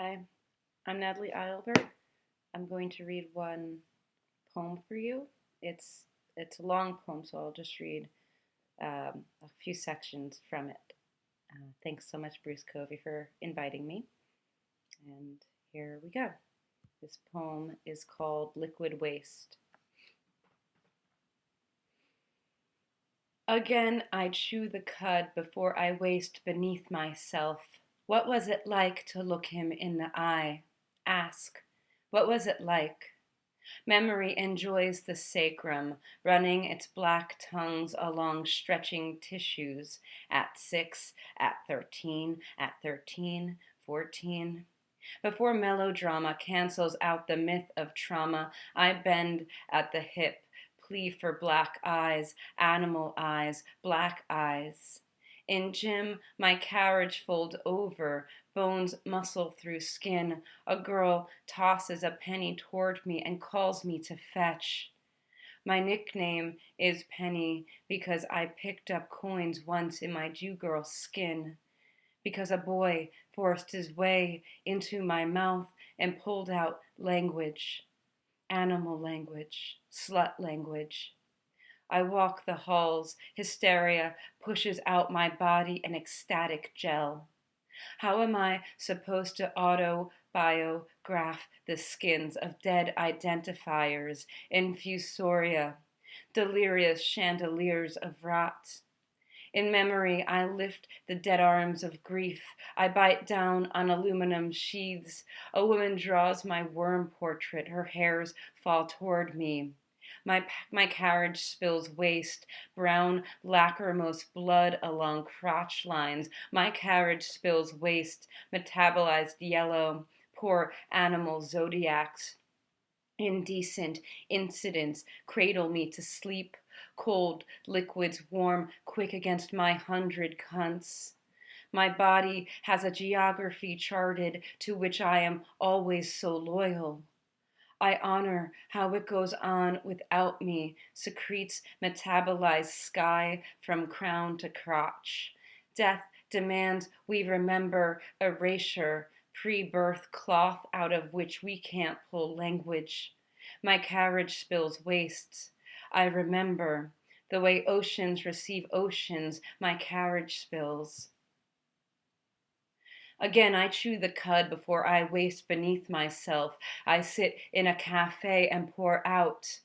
Hi, I'm Natalie Eilbert. I'm going to read one poem for you. It's a long poem, so I'll just read a few sections from it. Thanks so much, Bruce Covey, for inviting me. And here we go. This poem is called Liquid Waste. Again, I chew the cud before I waste beneath myself. What was it like to look him in the eye? Ask, what was it like? Memory enjoys the sacrum, running its black tongues along stretching tissues at 6, at 13, at 13, 14. Before melodrama cancels out the myth of trauma, I bend at the hip, plea for black eyes, animal eyes, black eyes. In gym, my carriage folds over, bones muscle through skin. A girl tosses a penny toward me and calls me to fetch. My nickname is Penny because I picked up coins once in my Jew girl skin. Because a boy forced his way into my mouth and pulled out language, animal language, slut language. I walk the halls, hysteria pushes out my body an ecstatic gel. How am I supposed to autobiograph the skins of dead identifiers, infusoria, delirious chandeliers of rot? In memory, I lift the dead arms of grief. I bite down on aluminum sheaths. A woman draws my worm portrait. Her hairs fall toward me. My carriage spills waste, brown lachrymose blood along crotch lines. My carriage spills waste, metabolized yellow, poor animal zodiacs. Indecent incidents cradle me to sleep. Cold liquids warm quick against my 100 cunts. My body has a geography charted to which I am always so loyal. I honor how it goes on without me, secretes metabolized sky from crown to crotch. Death demands we remember erasure, pre-birth cloth out of which we can't pull language. My carriage spills wastes. I remember the way oceans receive oceans, my carriage spills. Again, I chew the cud before I waste beneath myself. I sit in a cafe and pour out.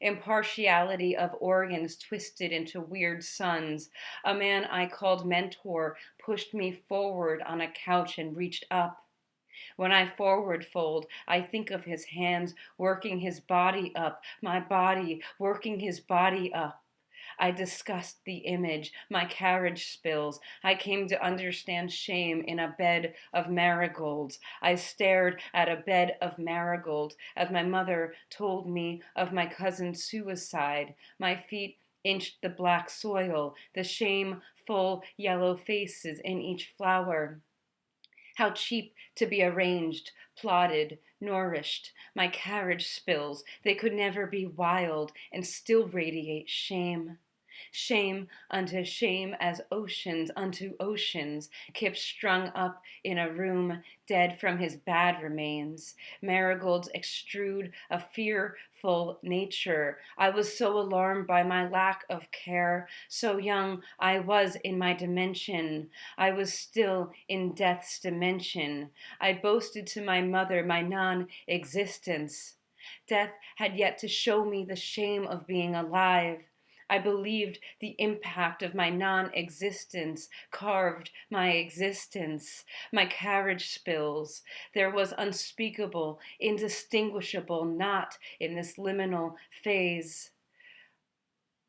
Impartiality of organs twisted into weird suns. A man I called mentor pushed me forward on a couch and reached up. When I forward fold, I think of his hands working his body up, my body working his body up. I discussed the image, my carriage spills. I came to understand shame in a bed of marigolds. I stared at a bed of marigolds as my mother told me of my cousin's suicide. My feet inched the black soil, the shameful yellow faces in each flower. How cheap to be arranged, plotted, nourished. My carriage spills, they could never be wild and still radiate shame. Shame unto shame as oceans unto oceans, Kip strung up in a room, dead from his bad remains. Marigolds extrude a fearful nature. I was so alarmed by my lack of care. So young I was in my dimension. I was still in death's dimension. I boasted to my mother my non-existence. Death had yet to show me the shame of being alive. I believed the impact of my non-existence carved my existence. My carriage spills. There was unspeakable, indistinguishable not in this liminal phase.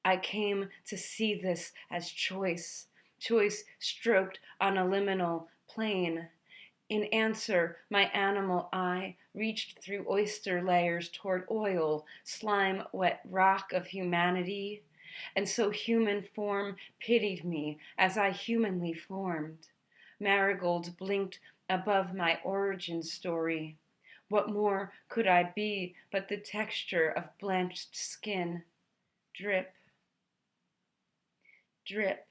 I came to see this as choice, choice stroked on a liminal plane. In answer, my animal eye reached through oyster layers toward oil, slime wet rock of humanity. And so human form pitied me as I humanly formed. Marigolds blinked above my origin story. What more could I be but the texture of blanched skin? Drip, drip,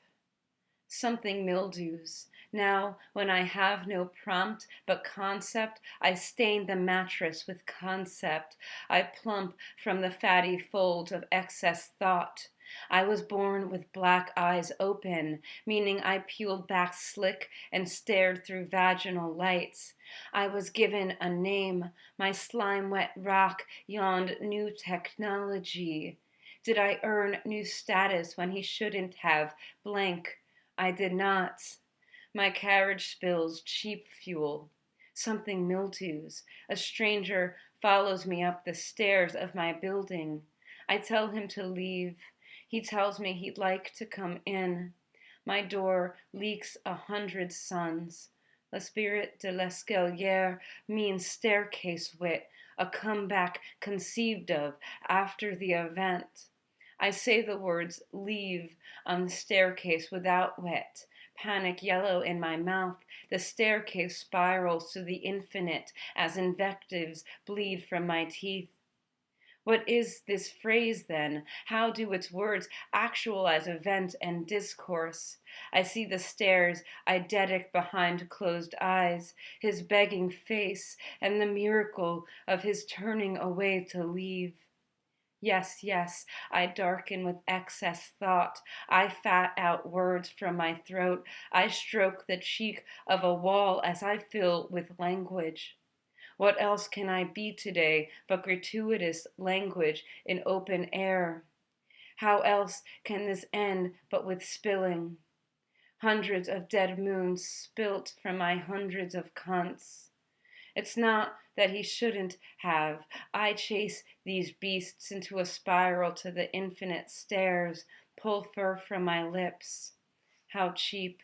Something mildews. Now, when I have no prompt but concept, I stain the mattress with concept. I plump from the fatty folds of excess thought. I was born with black eyes open, meaning I peeled back slick and stared through vaginal lights. I was given a name. My slime-wet rock yawned new technology. Did I earn new status when he shouldn't have? Blank. I did not. My carriage spills cheap fuel. Something mildews. A stranger follows me up the stairs of my building. I tell him to leave. He tells me he'd like to come in. My door leaks 100 suns. La spirit de l'escalier means staircase wit, a comeback conceived of after the event. I say the words leave on the staircase without wet. Panic yellow in my mouth, the staircase spirals to the infinite as invectives bleed from my teeth. What is this phrase then? How do its words actualize event and discourse? I see the stairs, eidetic behind closed eyes, his begging face, and the miracle of his turning away to leave. Yes, yes, I darken with excess thought. I fat out words from my throat. I stroke the cheek of a wall as I fill with language. What else can I be today but gratuitous language in open air? How else can this end but with spilling? Hundreds of dead moons spilt from my hundreds of cunts. It's not that he shouldn't have. I chase these beasts into a spiral to the infinite stairs, pull fur from my lips. How cheap.